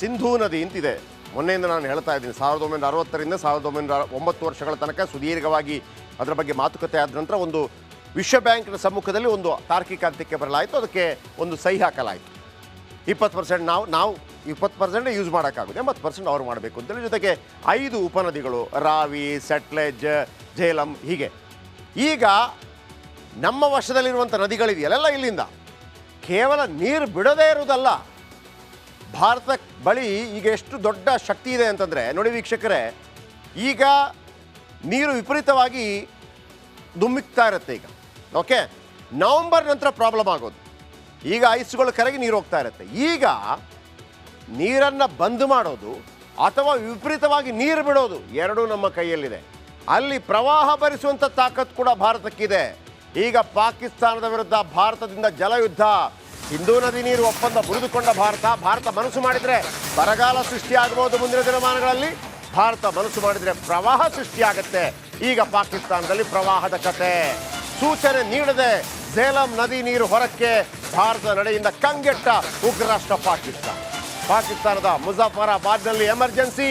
ಸಿಂಧೂ ನದಿ ಅಂತಿದೆ. ಮೊನ್ನೆಯಿಂದ ನಾನು ಹೇಳ್ತಾ ಇದ್ದೀನಿ, 1960ರಿಂದ 1909 ವರ್ಷಗಳ ತನಕ ಸುದೀರ್ಘವಾಗಿ ಅದರ ಬಗ್ಗೆ ಮಾತುಕತೆ ಆದ ನಂತರ ಒಂದು ವಿಶ್ವ ಬ್ಯಾಂಕ್ನ ಸಮ್ಮುಖದಲ್ಲಿ ಒಂದು ತಾರ್ಕಿಕ ಅಂತ್ಯಕ್ಕೆ ಬರಲಾಯಿತು. ಅದಕ್ಕೆ ಒಂದು ಸಹಿ ಹಾಕಲಾಯಿತು. 20% ನಾವು 20% ಯೂಸ್ ಮಾಡೋಕ್ಕಾಗುತ್ತೆ, 80% ಅವ್ರು ಮಾಡಬೇಕು ಅಂತೇಳಿ. ಜೊತೆಗೆ 5 ಉಪನದಿಗಳು, ರಾವಿ, ಸಟ್ಲೆಜ್, ಝೇಲಂ, ಹೀಗೆ. ಈಗ ನಮ್ಮ ವಶದಲ್ಲಿರುವಂಥ ನದಿಗಳಿದೆಯಲ್ಲ, ಇಲ್ಲಿಂದ ಕೇವಲ ನೀರು ಬಿಡದೇ ಇರುವುದಲ್ಲ, ಭಾರತ ಬಳಿ ಈಗ ಎಷ್ಟು ದೊಡ್ಡ ಶಕ್ತಿ ಇದೆ ಅಂತಂದರೆ ನೋಡಿ ವೀಕ್ಷಕರೇ, ಈಗ ನೀರು ವಿಪರೀತವಾಗಿ ಧುಮ್ಮಿಕ್ತಾ ಇರುತ್ತೆ. ಈಗ ಓಕೆ, ನವಂಬರ್ ನಂತರ ಪ್ರಾಬ್ಲಮ್ ಆಗೋದು. ಈಗ ಐಸ್ಗಳು ಕರಗಿ ನೀರು ಹೋಗ್ತಾ ಇರುತ್ತೆ. ಈಗ ನೀರನ್ನು ಬಂದ್ ಮಾಡೋದು ಅಥವಾ ವಿಪರೀತವಾಗಿ ನೀರು ಬಿಡೋದು ಎರಡೂ ನಮ್ಮ ಕೈಯಲ್ಲಿದೆ. ಅಲ್ಲಿ ಪ್ರವಾಹ ಭರಿಸುವಂಥ ತಾಕತ್ತು ಕೂಡ ಭಾರತಕ್ಕಿದೆ. ಈಗ ಪಾಕಿಸ್ತಾನದ ವಿರುದ್ಧ ಭಾರತದಿಂದ ಜಲಯುದ್ಧ, ಸಿಂಧೂ ನದಿ ನೀರು ಒಪ್ಪಂದ ಮುರಿದುಕೊಂಡ ಭಾರತ ಮನಸ್ಸು ಮಾಡಿದರೆ ಬರಗಾಲ ಸೃಷ್ಟಿಯಾಗಬಹುದು ಮುಂದಿನ ದಿನಮಾನಗಳಲ್ಲಿ. ಭಾರತ ಮನಸ್ಸು ಮಾಡಿದರೆ ಪ್ರವಾಹ ಸೃಷ್ಟಿಯಾಗುತ್ತೆ. ಈಗ ಪಾಕಿಸ್ತಾನದಲ್ಲಿ ಪ್ರವಾಹದ ಕತೆ. ಸೂಚನೆ ನೀಡದೆ ಝೇಲಂ ನದಿ ನೀರು ಹೊರಕ್ಕೆ ಭಾರತದ ನಡೆಯಿಂದ ಕಂಗೆಟ್ಟ ಉಗ್ರರಾಷ್ಟ್ರ ಪಾಕಿಸ್ತಾನದ ಮುಜಫರಾಬಾದ್ನಲ್ಲಿ ಎಮರ್ಜೆನ್ಸಿ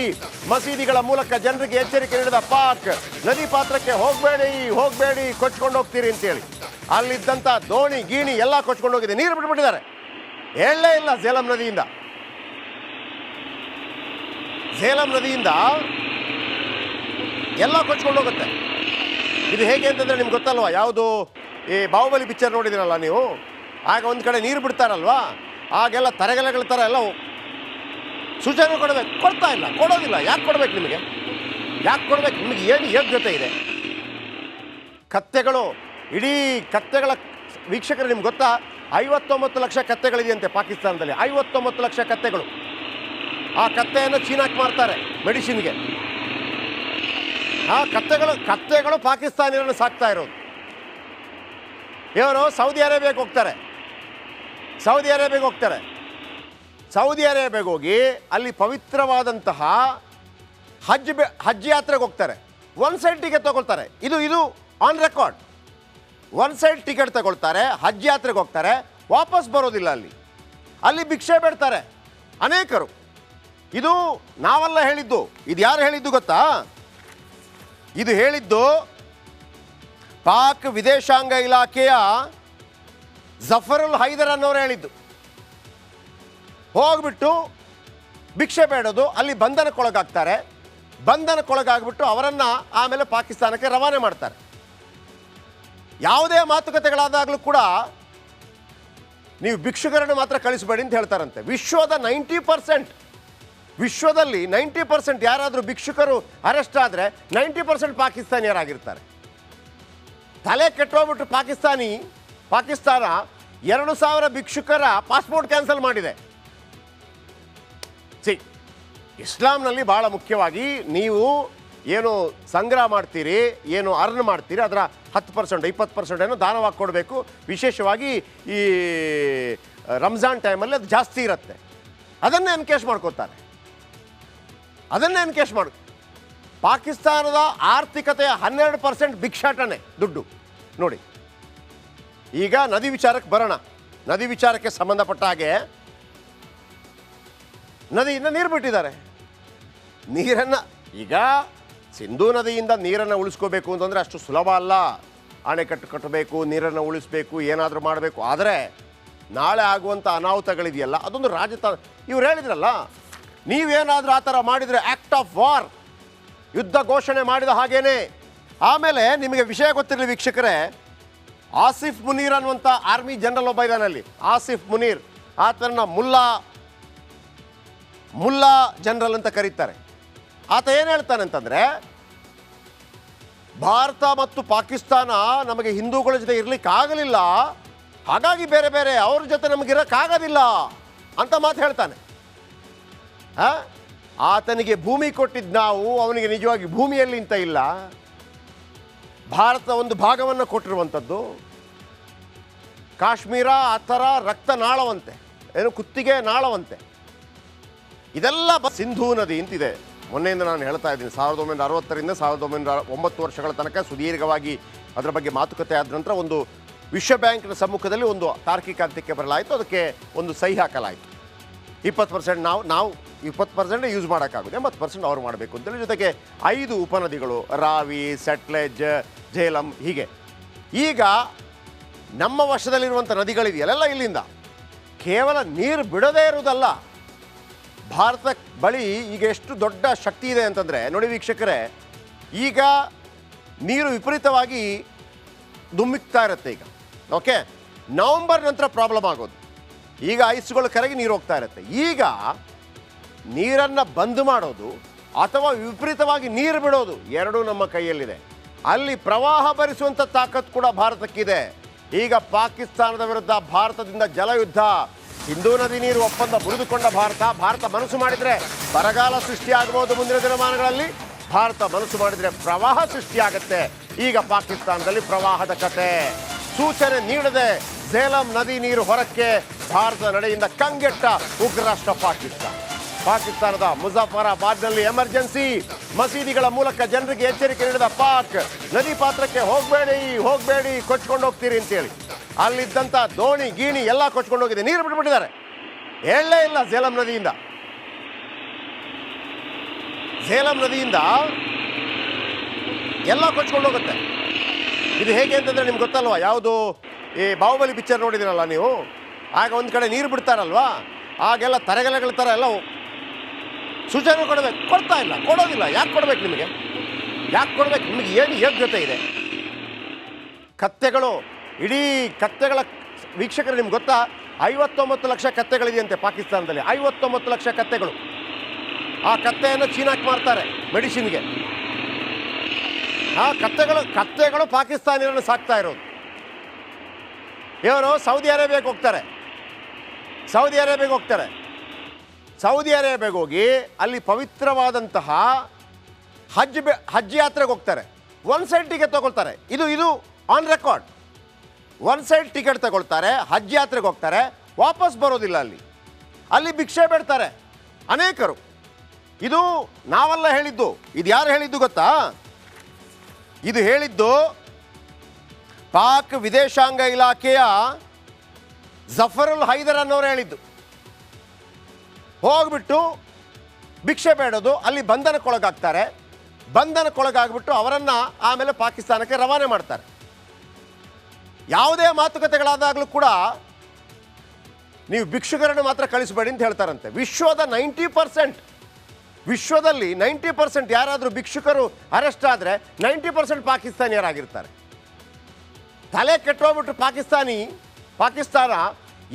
ಮಸೀದಿಗಳ ಮೂಲಕ ಜನರಿಗೆ ಎಚ್ಚರಿಕೆ ನೀಡಿದ ಪಾಕ್, ನದಿ ಪಾತ್ರಕ್ಕೆ ಹೋಗಬೇಡಿ ಕೊಚ್ಕೊಂಡು ಹೋಗ್ತೀರಿ ಅಂತೇಳಿ. ಅಲ್ಲಿದ್ದಂಥ ದೋಣಿ ಗೀಣಿ ಎಲ್ಲ ಕೊಚ್ಕೊಂಡು ಹೋಗಿದೆ, ನೀರು ಬಿಟ್ಬಿಟ್ಟಿದ್ದಾರೆ. ಹೇಳಲೇ ಇಲ್ಲ. ಝೇಲಂ ನದಿಯಿಂದ ಎಲ್ಲ ಕೊಚ್ಕೊಂಡು ಹೋಗುತ್ತೆ. ಇದು ಹೇಗೆ ಅಂತಂದರೆ ನಿಮ್ಗೆ ಗೊತ್ತಲ್ವಾ, ಯಾವುದು ಈ ಬಾಹುಬಲಿ ಪಿಕ್ಚರ್ ನೋಡಿದಿರಲ್ಲ ನೀವು, ಆಗ ಒಂದು ಕಡೆ ನೀರು ಬಿಡ್ತಾರಲ್ವಾ, ಆಗೆಲ್ಲ ತರಗೆಲೆಗಳ ಥರ ಎಲ್ಲ ಸೂಚನೆ ಕೊಡಬೇಕು, ಕೊಡೋದಿಲ್ಲ. ಯಾಕೆ ಕೊಡಬೇಕು ನಿಮಗೆ? ಏನು ಯೋಗ್ಯತೆ ಇದೆ? ಕತ್ತೆಗಳು, ಇಡೀ ಕತ್ತೆಗಳ ವೀಕ್ಷಕರು ನಿಮ್ಗೆ ಗೊತ್ತಾ, 59 ಲಕ್ಷ ಕತ್ತೆಗಳಿದೆಯಂತೆ ಪಾಕಿಸ್ತಾನದಲ್ಲಿ. 59 ಲಕ್ಷ ಕತ್ತೆಗಳು. ಆ ಕತ್ತೆಯನ್ನು ಚೀನಾಕ್ಕೆ ಮಾರ್ತಾರೆ ಮೆಡಿಸಿನ್ಗೆ. ಆ ಕತ್ತೆಗಳು ಪಾಕಿಸ್ತಾನಿಯರನ್ನು ಸಾಕ್ತಾ ಇರೋದು. ಇವರು ಸೌದಿ ಅರೇಬಿಯಾಗೆ ಹೋಗ್ತಾರೆ. ಸೌದಿ ಅರೇಬಿಯಾಗೆ ಹೋಗಿ ಅಲ್ಲಿ ಪವಿತ್ರವಾದಂತಹ ಹಜ್ ಯಾತ್ರೆಗೆ ಹೋಗ್ತಾರೆ. ಒನ್ ಸೈಡ್ ಟಿಕೆಟ್ ತಗೊಳ್ತಾರೆ. ಇದು on record. One side ticket ತಗೊಳ್ತಾರೆ, ಹಜ್ ಯಾತ್ರೆಗೆ ಹೋಗ್ತಾರೆ, ವಾಪಸ್ ಬರೋದಿಲ್ಲ. ಅಲ್ಲಿ ಭಿಕ್ಷೆ ಬೇಡ್ತಾರೆ ಅನೇಕರು. ಇದು ನಾವೆಲ್ಲ ಹೇಳಿದ್ದು. ಇದು ಯಾರು ಹೇಳಿದ್ದು ಗೊತ್ತಾ? ಇದು ಹೇಳಿದ್ದು ಪಾಕ್ ವಿದೇಶಾಂಗ ಇಲಾಖೆಯ ಜಫರುಲ್ ಹೈದರ್ ಅನ್ನೋರು ಹೇಳಿದ್ದು. ಹೋಗ್ಬಿಟ್ಟು ಭಿಕ್ಷೆ ಬೇಡೋದು, ಅಲ್ಲಿ ಬಂಧನಕ್ಕೊಳಗಾಗ್ಬಿಟ್ಟು ಅವರನ್ನು ಆಮೇಲೆ ಪಾಕಿಸ್ತಾನಕ್ಕೆ ರವಾನೆ ಮಾಡ್ತಾರೆ. ಯಾವುದೇ ಮಾತುಕತೆಗಳಾದಾಗಲೂ ಕೂಡ ನೀವು ಭಿಕ್ಷುಕರನ್ನು ಮಾತ್ರ ಕಳಿಸಬೇಡಿ ಅಂತ ಹೇಳ್ತಾರಂತೆ. ವಿಶ್ವದಲ್ಲಿ 90% ಯಾರಾದರೂ ಭಿಕ್ಷುಕರು ಅರೆಸ್ಟ್ ಆದರೆ 90% ಪಾಕಿಸ್ತಾನಿಯರಾಗಿರ್ತಾರೆ. ತಲೆ ಕೆಟ್ಟೋಗ್ಬಿಟ್ಟು ಪಾಕಿಸ್ತಾನ 2,000 ಭಿಕ್ಷುಕರ ಪಾಸ್ಪೋರ್ಟ್ ಕ್ಯಾನ್ಸಲ್ ಮಾಡಿದೆ. ಇಸ್ಲಾಂನಲ್ಲಿ ಭಾಳ ಮುಖ್ಯವಾಗಿ ನೀವು ಏನು ಸಂಗ್ರಹ ಮಾಡ್ತೀರಿ, ಏನು ಅರ್ನ್ ಮಾಡ್ತೀರಿ, ಅದರ 10% 20% ಏನೋ ದಾನವಾಗಿ ಕೊಡಬೇಕು. ವಿಶೇಷವಾಗಿ ಈ ರಂಜಾನ್ ಟೈಮಲ್ಲಿ ಅದು ಜಾಸ್ತಿ ಇರುತ್ತೆ. ಅದನ್ನೇ ಎನ್ಕೇಶ್ ಮಾಡ್ಕೋತಾರೆ. ಪಾಕಿಸ್ತಾನದ ಆರ್ಥಿಕತೆಯ 12% ಭಿಕ್ಷಾಟನೆ ದುಡ್ಡು. ನೋಡಿ, ಈಗ ನದಿ ವಿಚಾರಕ್ಕೆ ಬರೋಣ. ನದಿ ವಿಚಾರಕ್ಕೆ ಸಂಬಂಧಪಟ್ಟ ಹಾಗೆ ನದಿಯಿಂದ ನೀರು ಬಿಟ್ಟಿದ್ದಾರೆ. ಈಗ ಸಿಂಧೂ ನದಿಯಿಂದ ನೀರನ್ನು ಉಳಿಸ್ಕೋಬೇಕು ಅಂತಂದರೆ ಅಷ್ಟು ಸುಲಭ ಅಲ್ಲ. ಅಣೆಕಟ್ಟು ಕಟ್ಟಬೇಕು, ನೀರನ್ನು ಉಳಿಸ್ಬೇಕು, ಏನಾದರೂ ಮಾಡಬೇಕು. ಆದರೆ ನಾಳೆ ಆಗುವಂಥ ಅನಾಹುತಗಳಿದೆಯಲ್ಲ, ಅದೊಂದು ಇವ್ರು ಹೇಳಿದ್ರಲ್ಲ, ನೀವೇನಾದರೂ ಆ ಥರ ಮಾಡಿದರೆ ಆ್ಯಕ್ಟ್ ಆಫ್ ವಾರ್, ಯುದ್ಧ ಘೋಷಣೆ ಮಾಡಿದ ಹಾಗೇನೆ. ಆಮೇಲೆ ನಿಮಗೆ ವಿಷಯ ಗೊತ್ತಿರಲಿ ವೀಕ್ಷಕರೇ, ಆಸಿಫ್ ಮುನೀರ್ ಅನ್ನುವಂಥ ಆರ್ಮಿ ಜನರಲ್ ಒಬ್ಬ ಇದ್ದಾನಲ್ಲಿ, ಆಸಿಫ್ ಮುನೀರ್. ಆತನ ಮುಲ್ಲಾ ಜನರಲ್ ಅಂತ ಕರೀತಾರೆ. ಆತ ಏನು ಹೇಳ್ತಾನೆ ಅಂತಂದರೆ, ಭಾರತ ಮತ್ತು ಪಾಕಿಸ್ತಾನ ನಮಗೆ ಹಿಂದೂಗಳ ಜೊತೆ ಇರಲಿಕ್ಕಾಗಲಿಲ್ಲ, ಹಾಗಾಗಿ ಬೇರೆ ಬೇರೆ ಅವ್ರ ಜೊತೆ ನಮಗಿರೋಕ್ಕಾಗೋದಿಲ್ಲ ಅಂತ ಮಾತು ಹೇಳ್ತಾನೆ. ಆತನಿಗೆ ಭೂಮಿ ಕೊಟ್ಟಿದ್ದು ನಾವು, ಅವನಿಗೆ ನಿಜವಾಗಿ ಭೂಮಿಯಲ್ಲಿ ಇಂತ ಇಲ್ಲ. ಭಾರತ ಒಂದು ಭಾಗವನ್ನು ಕೊಟ್ಟಿರುವಂಥದ್ದು. ಕಾಶ್ಮೀರ ಆ ಥರ ರಕ್ತ ನಾಳವಂತೆ, ಏನು ಕುತ್ತಿಗೆ ನಾಳವಂತೆ. ಇದೆಲ್ಲ ಸಿಂಧೂ ನದಿ ಅಂತಿದೆ. ಮೊನ್ನೆಯಿಂದ ನಾನು ಹೇಳ್ತಾ ಇದ್ದೀನಿ, 1960ರಿಂದ 1909 ವರ್ಷಗಳ ತನಕ ಸುದೀರ್ಘವಾಗಿ ಅದರ ಬಗ್ಗೆ ಮಾತುಕತೆ ಆದ ನಂತರ ಒಂದು ವಿಶ್ವ ಬ್ಯಾಂಕ್ನ ಸಮ್ಮುಖದಲ್ಲಿ ಒಂದು ತಾರ್ಕಿಕ ಅಂತ್ಯಕ್ಕೆ ಬರಲಾಯಿತು. ಅದಕ್ಕೆ ಒಂದು ಸಹಿ ಹಾಕಲಾಯಿತು. 20% ನಾವು 20% ಯೂಸ್ ಮಾಡೋಕ್ಕಾಗುತ್ತೆ, 80% ಅವ್ರು ಮಾಡಬೇಕು ಅಂತೇಳಿ. ಜೊತೆಗೆ 5 ಉಪನದಿಗಳು ರಾವಿ, ಸಟ್ಲೆಜ್, ಝೇಲಂ ಹೀಗೆ. ಈಗ ನಮ್ಮ ವಶದಲ್ಲಿರುವಂಥ ನದಿಗಳಿದೆಯಲ್ಲ ಇಲ್ಲಿಂದ ಕೇವಲ ನೀರು ಬಿಡದೇ ಇರುವುದಲ್ಲ, ಭಾರತ ಬಳಿ ಈಗ ಎಷ್ಟು ದೊಡ್ಡ ಶಕ್ತಿ ಇದೆ ಅಂತಂದರೆ ನೋಡಿ ವೀಕ್ಷಕರೇ, ಈಗ ನೀರು ವಿಪರೀತವಾಗಿ ಧುಮ್ಮಿಕ್ತಾ ಇರುತ್ತೆ. ಈಗ ಓಕೆ, ನವಂಬರ್ ನಂತರ ಪ್ರಾಬ್ಲಮ್ ಆಗೋದು. ಈಗ ಐಸ್ಗಳು ಕರಗಿ ನೀರು ಹೋಗ್ತಾ ಇರುತ್ತೆ. ಈಗ ನೀರನ್ನು ಬಂದ್ ಮಾಡೋದು ಅಥವಾ ವಿಪರೀತವಾಗಿ ನೀರು ಬಿಡೋದು ಎರಡೂ ನಮ್ಮ ಕೈಯಲ್ಲಿದೆ. ಅಲ್ಲಿ ಪ್ರವಾಹ ಭರಿಸುವಂಥ ತಾಕತ್ತು ಕೂಡ ಭಾರತಕ್ಕಿದೆ. ಈಗ ಪಾಕಿಸ್ತಾನದ ವಿರುದ್ಧ ಭಾರತದಿಂದ ಜಲಯುದ್ಧ, ಸಿಂಧೂ ನದಿ ನೀರು ಒಪ್ಪಂದ ಮುರಿದುಕೊಂಡ ಭಾರತ ಮನಸ್ಸು ಮಾಡಿದರೆ ಬರಗಾಲ ಸೃಷ್ಟಿಯಾಗಬಹುದು ಮುಂದಿನ ದಿನಮಾನಗಳಲ್ಲಿ. ಭಾರತ ಮನಸ್ಸು ಮಾಡಿದರೆ ಪ್ರವಾಹ ಸೃಷ್ಟಿಯಾಗುತ್ತೆ. ಈಗ ಪಾಕಿಸ್ತಾನದಲ್ಲಿ ಪ್ರವಾಹದ ಕತೆ. ಸೂಚನೆ ನೀಡದೆ ಝೇಲಂ ನದಿ ನೀರು ಹೊರಕ್ಕೆ ಭಾರತದ ನಡೆಯಿಂದ ಕಂಗೆಟ್ಟ ಉಗ್ರರಾಷ್ಟ್ರ ಪಾಕಿಸ್ತಾನದ ಮುಜಫರಾಬಾದ್ನಲ್ಲಿ ಎಮರ್ಜೆನ್ಸಿ ಮಸೀದಿಗಳ ಮೂಲಕ ಜನರಿಗೆ ಎಚ್ಚರಿಕೆ ನೀಡಿದ ಪಾಕ್, ನದಿ ಪಾತ್ರಕ್ಕೆ ಹೋಗಬೇಡಿ ಕೊಚ್ಕೊಂಡು ಹೋಗ್ತೀರಿ ಅಂತೇಳಿ ಅಲ್ಲಿದ್ದಂಥ ದೋಣಿ ಗೀಣಿ ಎಲ್ಲ ಕೊಚ್ಕೊಂಡು ಹೋಗಿದೆ. ನೀರು ಬಿಟ್ಬಿಟ್ಟಿದ್ದಾರೆ, ಹೇಳಲೇ ಇಲ್ಲ. ಝೇಲಂ ನದಿಯಿಂದ ಎಲ್ಲ ಕೊಚ್ಕೊಂಡು ಹೋಗುತ್ತೆ. ಇದು ಹೇಗೆ ಅಂತಂದರೆ ನಿಮ್ಗೆ ಗೊತ್ತಲ್ವಾ, ಯಾವುದು ಈ ಬಾಹುಬಲಿ ಪಿಕ್ಚರ್ ನೋಡಿದಿರಲ್ಲ ನೀವು, ಆಗ ಒಂದು ಕಡೆ ನೀರು ಬಿಡ್ತಾರಲ್ವಾ, ಆಗೆಲ್ಲ ತರಗೆಲೆಗಳ ಥರ ಎಲ್ಲ ಸೂಚನೆ ಕೊಡಬೇಕು, ಕೊಡೋದಿಲ್ಲ. ಯಾಕೆ ಕೊಡಬೇಕು ನಿಮಗೆ? ನಿಮಗೆ ಏನು ಯೋಗ್ಯತೆ ಇದೆ? ಕತ್ತೆಗಳು, ಇಡೀ ಕತ್ತೆಗಳ ವೀಕ್ಷಕರು ನಿಮ್ಗೆ ಗೊತ್ತಾ, 59 ಲಕ್ಷ ಕತ್ತೆಗಳಿದೆಯಂತೆ ಪಾಕಿಸ್ತಾನದಲ್ಲಿ. 59 ಲಕ್ಷ ಕತ್ತೆಗಳು. ಆ ಕತ್ತೆಯನ್ನು ಚೀನಾಕ್ಕೆ ಮಾರ್ತಾರೆ ಮೆಡಿಸಿನ್ಗೆ. ಆ ಕತ್ತೆಗಳು ಪಾಕಿಸ್ತಾನಿಯರನ್ನು ಸಾಕ್ತಾ ಇರೋದು. ಇವರು ಸೌದಿ ಅರೇಬಿಯಾಗೆ ಹೋಗ್ತಾರೆ. ಸೌದಿ ಅರೇಬಿಯಾಗೆ ಹೋಗಿ ಅಲ್ಲಿ ಪವಿತ್ರವಾದಂತಹ ಹಜ್ ಯಾತ್ರೆಗೆ ಹೋಗ್ತಾರೆ. ಒನ್ ಸೈಡ್ ಟಿಕೆಟ್ ತಗೊಳ್ತಾರೆ. ಇದು on record. One side ticket ತಗೊಳ್ತಾರೆ, ಹಜ್ ಯಾತ್ರೆಗೆ ಹೋಗ್ತಾರೆ, ವಾಪಸ್ ಬರೋದಿಲ್ಲ. ಅಲ್ಲಿ ಭಿಕ್ಷೆ ಬೇಡ್ತಾರೆ ಅನೇಕರು. ಇದು ನಾವೆಲ್ಲ ಹೇಳಿದ್ದು. ಇದು ಯಾರು ಹೇಳಿದ್ದು ಗೊತ್ತಾ? ಇದು ಹೇಳಿದ್ದು ಪಾಕ್ ವಿದೇಶಾಂಗ ಇಲಾಖೆಯ ಜಫರುಲ್ ಹೈದರ್ ಅನ್ನೋರು ಹೇಳಿದ್ದು. ಹೋಗ್ಬಿಟ್ಟು ಭಿಕ್ಷೆ ಬೇಡೋದು, ಅಲ್ಲಿ ಬಂಧನಕ್ಕೊಳಗಾಗ್ಬಿಟ್ಟು ಅವರನ್ನು ಆಮೇಲೆ ಪಾಕಿಸ್ತಾನಕ್ಕೆ ರವಾನೆ ಮಾಡ್ತಾರೆ. ಯಾವುದೇ ಮಾತುಕತೆಗಳಾದಾಗಲೂ ಕೂಡ ನೀವು ಭಿಕ್ಷುಕರನ್ನು ಮಾತ್ರ ಕಳಿಸಬೇಡಿ ಅಂತ ಹೇಳ್ತಾರಂತೆ. ವಿಶ್ವದಲ್ಲಿ 90% ಯಾರಾದರೂ ಭಿಕ್ಷುಕರು ಅರೆಸ್ಟ್ ಆದರೆ 90% ಪಾಕಿಸ್ತಾನಿಯರಾಗಿರ್ತಾರೆ. ತಲೆ ಕೆಟ್ಟೋಗ್ಬಿಟ್ಟು ಪಾಕಿಸ್ತಾನ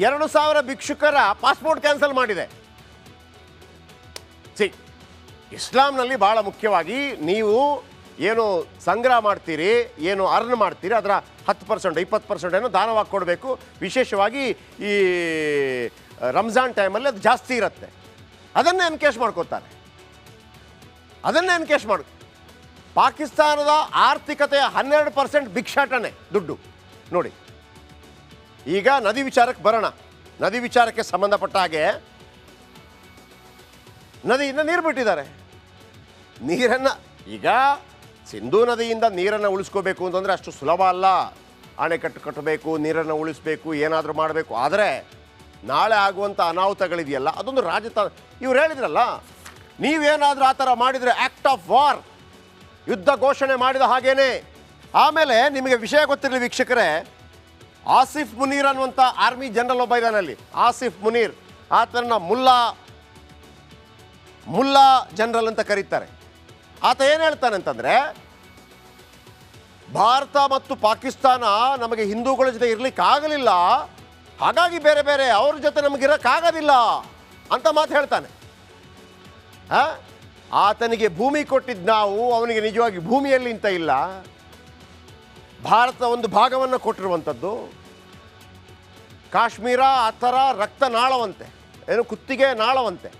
2,000 ಭಿಕ್ಷುಕರ ಪಾಸ್ಪೋರ್ಟ್ ಕ್ಯಾನ್ಸಲ್ ಮಾಡಿದೆ. ಇಸ್ಲಾಂನಲ್ಲಿ ಭಾಳ ಮುಖ್ಯವಾಗಿ ನೀವು ಏನು ಸಂಗ್ರಹ ಮಾಡ್ತೀರಿ, ಏನು ಅರ್ನ್ ಮಾಡ್ತೀರಿ, ಅದರ 10% 20% ಏನೋ ದಾನವಾಗಿ ಕೊಡಬೇಕು. ವಿಶೇಷವಾಗಿ ಈ ರಂಜಾನ್ ಟೈಮಲ್ಲಿ ಅದು ಜಾಸ್ತಿ ಇರುತ್ತೆ. ಅದನ್ನೇ ಎನ್ಕೇಶ್ ಮಾಡ್ಕೋತಾರೆ. ಪಾಕಿಸ್ತಾನದ ಆರ್ಥಿಕತೆಯ 12% ಭಿಕ್ಷಾಟನೆ ದುಡ್ಡು ನೋಡಿ. ಈಗ ನದಿ ವಿಚಾರಕ್ಕೆ ಬರೋಣ. ನದಿ ವಿಚಾರಕ್ಕೆ ಸಂಬಂಧಪಟ್ಟ ಹಾಗೆ ನದಿಯಿಂದ ನೀರು ಬಿಟ್ಟಿದ್ದಾರೆ. ಈಗ ಸಿಂಧೂ ನದಿಯಿಂದ ನೀರನ್ನು ಉಳಿಸ್ಕೋಬೇಕು ಅಂತಂದರೆ ಅಷ್ಟು ಸುಲಭ ಅಲ್ಲ. ಅಣೆಕಟ್ಟು ಕಟ್ಟಬೇಕು, ನೀರನ್ನು ಉಳಿಸ್ಬೇಕು, ಏನಾದರೂ ಮಾಡಬೇಕು. ಆದರೆ ನಾಳೆ ಆಗುವಂಥ ಅನಾಹುತಗಳಿದೆಯಲ್ಲ, ಅದೊಂದು ಇವ್ರು ಹೇಳಿದ್ರಲ್ಲ, ನೀವೇನಾದರೂ ಆ ಥರ ಮಾಡಿದರೆ ಆ್ಯಕ್ಟ್ ಆಫ್ ವಾರ್, ಯುದ್ಧ ಘೋಷಣೆ ಮಾಡಿದ ಹಾಗೇನೆ. ಆಮೇಲೆ ನಿಮಗೆ ವಿಷಯ ಗೊತ್ತಿರಲಿ ವೀಕ್ಷಕರೇ, ಆಸಿಫ್ ಮುನೀರ್ ಅನ್ನುವಂಥ ಆರ್ಮಿ ಜನರಲ್ ಒಬ್ಬ ಇದ್ದಾನಲ್ಲಿ. ಆಸಿಫ್ ಮುನೀರ್, ಆತನ ಮುಲ್ಲಾ ಜನರಲ್ ಅಂತ ಕರೀತಾರೆ. ಆತ ಏನು ಹೇಳ್ತಾನೆ ಅಂತಂದರೆ, ಭಾರತ ಮತ್ತು ಪಾಕಿಸ್ತಾನ ನಮಗೆ ಹಿಂದೂಗಳ ಜೊತೆ ಇರಲಿಕ್ಕಾಗಲಿಲ್ಲ, ಹಾಗಾಗಿ ಬೇರೆ ಬೇರೆ ಅವ್ರ ಜೊತೆ ನಮಗಿರೋಕ್ಕಾಗೋದಿಲ್ಲ ಅಂತ ಮಾತು ಹೇಳ್ತಾನೆ. ಆತನಿಗೆ ಭೂಮಿ ಕೊಟ್ಟಿದ್ದು ನಾವು, ಅವನಿಗೆ ನಿಜವಾಗಿ ಭೂಮಿಯಲ್ಲಿ ಇಂತ ಇಲ್ಲ. ಭಾರತ ಒಂದು ಭಾಗವನ್ನು ಕೊಟ್ಟಿರುವಂಥದ್ದು. ಕಾಶ್ಮೀರ ಆ ಥರ ರಕ್ತ ನಾಳವಂತೆ, ಏನು ಕುತ್ತಿಗೆ ನಾಳವಂತೆ.